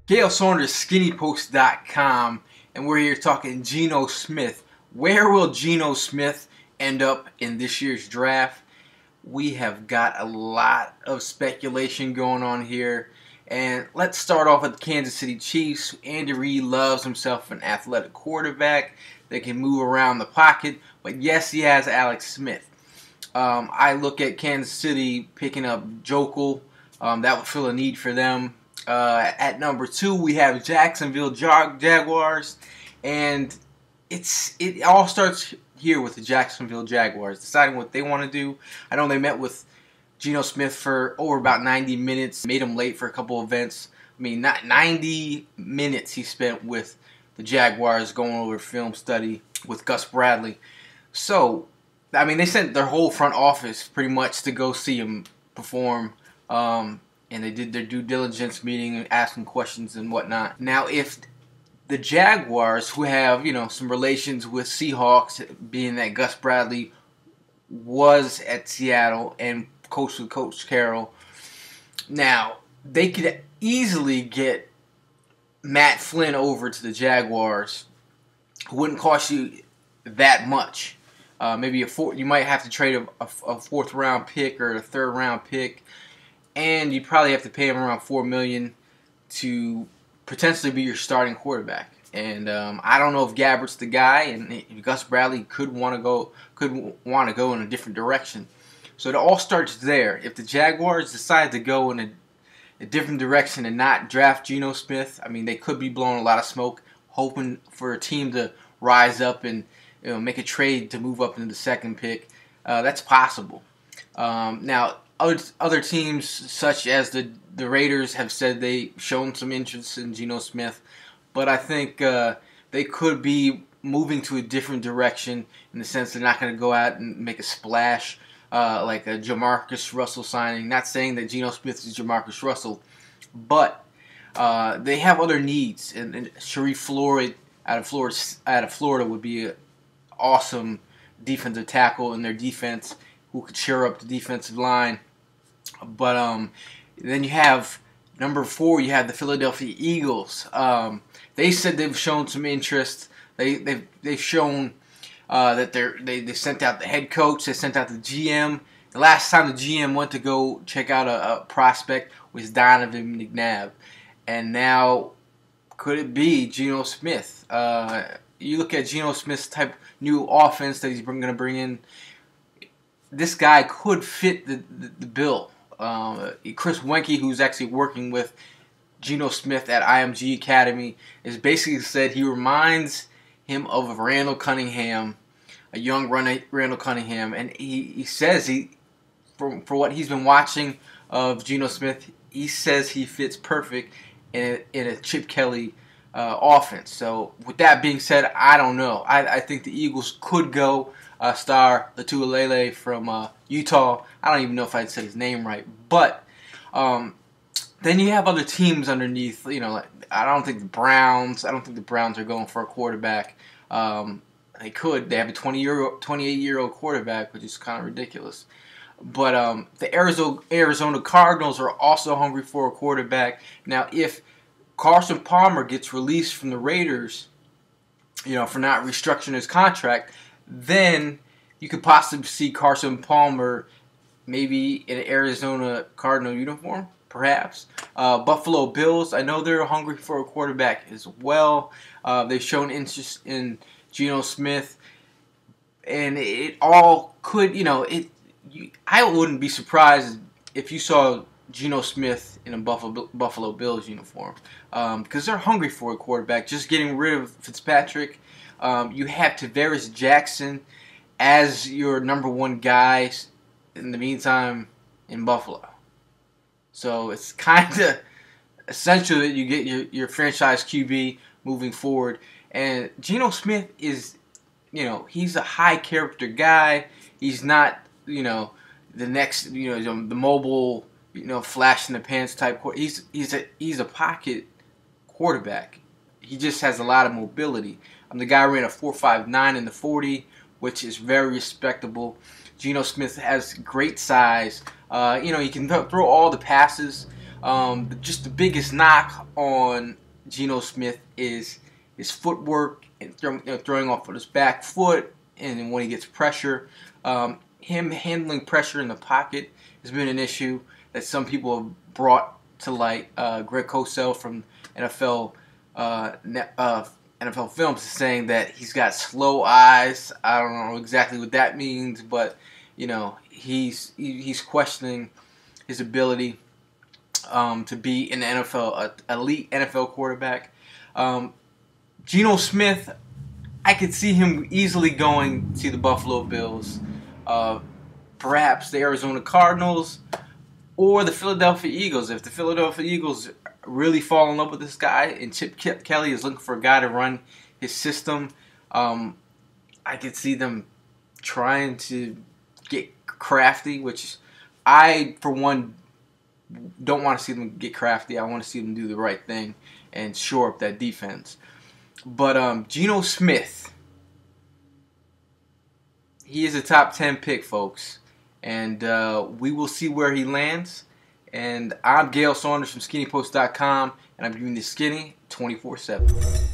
Gail Saunders, skinnypost.com, and we're here talking Geno Smith. Where will Geno Smith end up in this year's draft? We have got a lot of speculation going on here. And let's start off with the Kansas City Chiefs. Andy Reid loves himself an athletic quarterback that can move around the pocket. But yes, he has Alex Smith. I look at Kansas City picking up Jokel. That would fill a need for them. At number 2, we have Jacksonville Jaguars. And it all starts here with the Jacksonville Jaguars, deciding what they want to do. I know they met with Geno Smith for over about 90 minutes, made him late for a couple events. I mean, not 90 minutes he spent with the Jaguars going over film study with Gus Bradley. So, I mean, they sent their whole front office pretty much to go see him perform. And they did their due diligence meeting and asking questions and whatnot. Now, if the Jaguars, who have, some relations with Seahawks, being that Gus Bradley was at Seattle and coached with Coach Carroll, now, they could easily get Matt Flynn over to the Jaguars, who wouldn't cost you that much. Maybe you might have to trade a 4th round pick or a 3rd round pick, and you probably have to pay him around $4 million to potentially be your starting quarterback. And I don't know if Gabbert's the guy, and Gus Bradley could want to go in a different direction. So it all starts there. If the Jaguars decide to go in a different direction and not draft Geno Smith, I mean, they could be blowing a lot of smoke, hoping for a team to rise up and make a trade to move up into the 2nd pick. That's possible. Now, other teams such as the Raiders have said they've shown some interest in Geno Smith, but I think they could be moving to a different direction in the sense they're not going to go out and make a splash like a Jamarcus Russell signing. Not saying that Geno Smith is Jamarcus Russell, but they have other needs. And Sharif Floyd out of Florida would be an awesome defensive tackle in their defense who could cheer up the defensive line. But then you have number 4. You have the Philadelphia Eagles. They said they've shown some interest. They've shown that they sent out the head coach. They sent out the GM. The last time the GM went to go check out a prospect was Donovan McNabb, and now could it be Geno Smith? You look at Geno Smith's type new offense that he's going to bring in. This guy could fit the bill. Chris Wenke, who's actually working with Geno Smith at IMG Academy, has basically said he reminds him of Randall Cunningham, a young Randall Cunningham, and he says for what he's been watching of Geno Smith, he says he fits perfect in a Chip Kelly offense. So with that being said, I don't know. I think the Eagles could go star Latualele from Utah. I don't even know if I said his name right, but then you have other teams underneath. I don't think the Browns. I don't think the Browns are going for a quarterback. They could. They have a 28-year-old quarterback, which is kind of ridiculous. But the Arizona Cardinals are also hungry for a quarterback. Now, if Carson Palmer gets released from the Raiders, for not restructuring his contract, then you could possibly see Carson Palmer maybe in an Arizona Cardinal uniform, perhaps. Buffalo Bills, I know they're hungry for a quarterback as well. They've shown interest in Geno Smith, and it all could, I wouldn't be surprised if you saw Geno Smith in a Buffalo Bills uniform, because they're hungry for a quarterback. Just getting rid of Fitzpatrick, you have Tavares Jackson as your number 1 guy in the meantime in Buffalo. So it's kind of essential that you get your franchise QB moving forward. And Geno Smith is, he's a high character guy. He's not, the next, the mobile, flash in the pants type. He's a pocket quarterback. He just has a lot of mobility. The guy ran a 4.59 in the 40, which is very respectable. Geno Smith has great size. He can throw all the passes. Just the biggest knock on Geno Smith is his footwork and throwing off with his back foot, and when he gets pressure, him handling pressure in the pocket has been an issue that some people have brought to light. Greg Cosell from NFL NFL Films is saying that he's got slow eyes. I don't know exactly what that means, but you know, he's questioning his ability to be an NFL elite NFL quarterback. Geno Smith, I could see him easily going to the Buffalo Bills, perhaps the Arizona Cardinals, or the Philadelphia Eagles. If the Philadelphia Eagles really fall in love with this guy and Chip Kelly is looking for a guy to run his system, I could see them trying to get crafty, which I, for one, don't want to see them get crafty. I want to see them do the right thing and shore up that defense. But Geno Smith, he is a top 10 pick, folks. And we will see where he lands. And I'm Gail Saunders from SkinnyPost.com, and I'm giving this skinny 24/7.